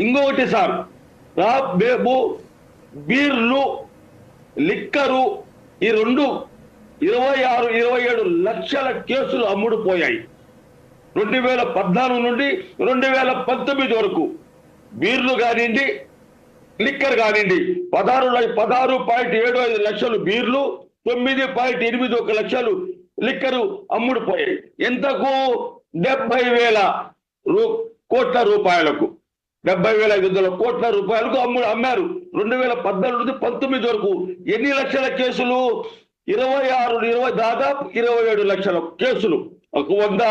ఇంకొకటి సార్, మేము బీర్లు, లిక్కరు ఈ రెండు 26-27 లక్షల కేసులు అమ్ముడుపోయాయి 2014 నుండి 2019 వరకు. బీర్లు కానివ్వండి, లిక్కర్ కానివ్వండి, 16.75 లక్షలు బీర్లు, 9.81 లక్షలు లిక్కరు అమ్ముడుపోయాయి. ఎంతకు? 70,000 కోట్ల రూపాయలకు, 70,500 కోట్ల రూపాయలకు అమ్మారు 2014 నుండి 19 వరకు. ఎన్ని లక్షల కేసులు? 26 దాదాపు 27 లక్షల కేసులు, ఒక 100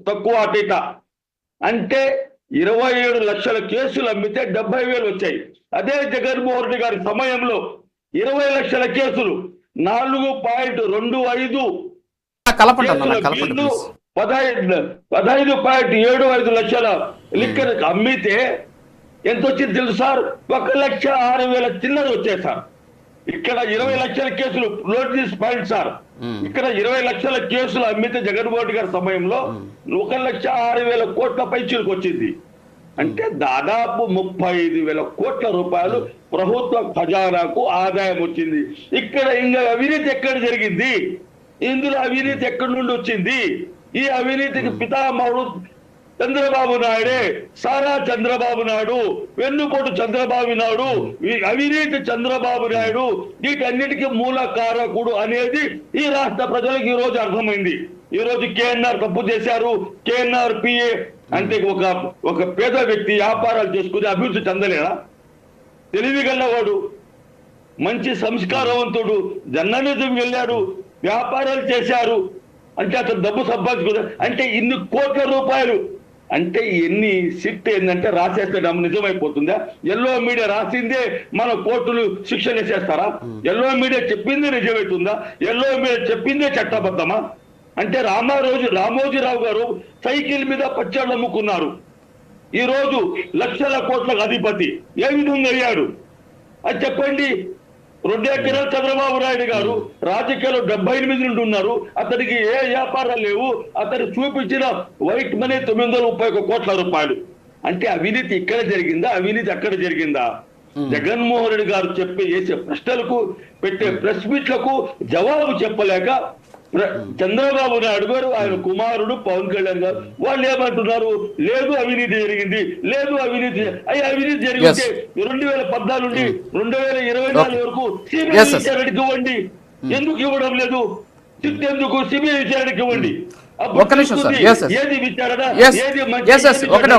తక్కువ అటీట. అంటే 27 లక్షల కేసులు అమ్మితే 70,000 వచ్చాయి. అదే జగన్మోహన్ రెడ్డి గారి సమయంలో 20 లక్షల కేసులు, 4.25 15.75 లక్షల లిక్కర్ అమ్మితే ఎంత వచ్చింది తెలుసు సార్? 1,06,000 చిల్లర వచ్చాయి సార్. ఇక్కడ 20 లక్షల కేసులు, నోటీస్ పాయింట్ సార్, ఇక్కడ 20 లక్షల కేసులు అమ్మితే జగన్మోహన్ రెడ్డి గారి సమయంలో 1,06,000 కోట్ల పైచీలకు వచ్చింది. అంటే దాదాపు 35,000 కోట్ల రూపాయలు ప్రభుత్వ ఖజానాకు ఆదాయం వచ్చింది. ఇక్కడ ఇంకా అవినీతి ఎక్కడ జరిగింది? ఇందులో అవినీతి ఎక్కడి నుండి వచ్చింది? ఈ అవినీతికి పితామహుడు చంద్రబాబు నాయుడే. సారా చంద్రబాబు నాయుడు, వెన్నుపోటు చంద్రబాబు నాయుడు, అవినీతి చంద్రబాబు నాయుడు, వీటన్నిటికీ మూల కారకుడు అనేది ఈ రాష్ట్ర ప్రజలకు ఈ రోజు అర్థమైంది. ఈ రోజు కేఎన్ఆర్ తప్పు చేశారు. కేఎన్ఆర్ పిఏ అంటే ఒక పేద వ్యక్తి వ్యాపారాలు చేసుకుని అభివృద్ధి చెందలేదా? తెలివి గల్లవాడు, మంచి సంస్కారవంతుడు, జర్నలిజం వెళ్ళాడు, వ్యాపారాలు చేశారు. అంటే అతను డబ్బు సంపాదించుకున్నారు. అంటే ఇన్ని కోట్ల రూపాయలు అంటే ఎన్ని సిట్ ఏంటంటే రాసేస్తే నిజమైపోతుందా? ఎల్లో మీడియా రాసిందే మన కోర్టులు శిక్షణ వేసేస్తారా? ఎల్లో మీడియా చెప్పిందే నిజమవుతుందా? ఎల్లో మీడియా చెప్పిందే చట్టబద్ధమా? అంటే రామోజీరావు గారు సైకిల్ మీద పచ్చళ్ళు అమ్ముకున్నారు. ఈ రోజు లక్షల కోట్లకు అధిపతి ఏ విధంగా అయ్యాడు? అది చెప్పండి. 2 ఎకరాలు చంద్రబాబు నాయుడు గారు రాజకీయాల్లో 78 నుండి ఉన్నారు. అతనికి ఏ వ్యాపారాలు లేవు. అతను చూపించిన వైట్ మనీ 931 కోట్ల రూపాయలు. అంటే అవినీతి ఇక్కడ జరిగిందా? అవినీతి అక్కడ జరిగిందా? జగన్మోహన్ రెడ్డి గారు చేసే ప్రశ్నలకు, పెట్టే ప్రెస్ మీట్లకు జవాబు చెప్పలేక చంద్రబాబు నాయుడు గారు, ఆయన కుమారుడు పవన్ కళ్యాణ్ గారు వాళ్ళు ఏమంటున్నారు? లేదు అవినీతి జరిగింది, లేదు అవినీతి. అవినీతి జరిగితే 2014 నుండి 2024 వరకు సిబిఐ విచారణకి ఇవ్వండి. ఎందుకు ఇవ్వడం లేదు? ఎందుకు సిబిఐ విచారణకి ఇవ్వండి. ఒక్క నిమిషం సార్. ఒకటి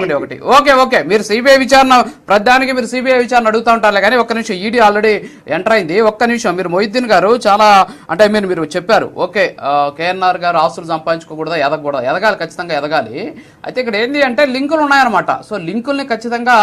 ఓకే మీరు సిబిఐ విచారణ ప్రధానికి మీరు సిబిఐ విచారణ అడుగుతా ఉంటారు కానీ ఒక్క నిమిషం, ఈడీ ఆల్రెడీ ఎంటర్ అయింది. ఒక్క నిమిషం, మీరు మొహిద్దీన్ గారు చాలా అంటే మీరు చెప్పారు ఓకే, కేఎన్ఆర్ గారు ఆస్తులు సంపాదించుకోకూడదా, ఎదగకూడదా? ఎదగాలి, ఖచ్చితంగా ఎదగాలి. అయితే ఇక్కడ ఏంటి అంటే లింకులు ఉన్నాయన్నమాట. సో లింకుల్ని ఖచ్చితంగా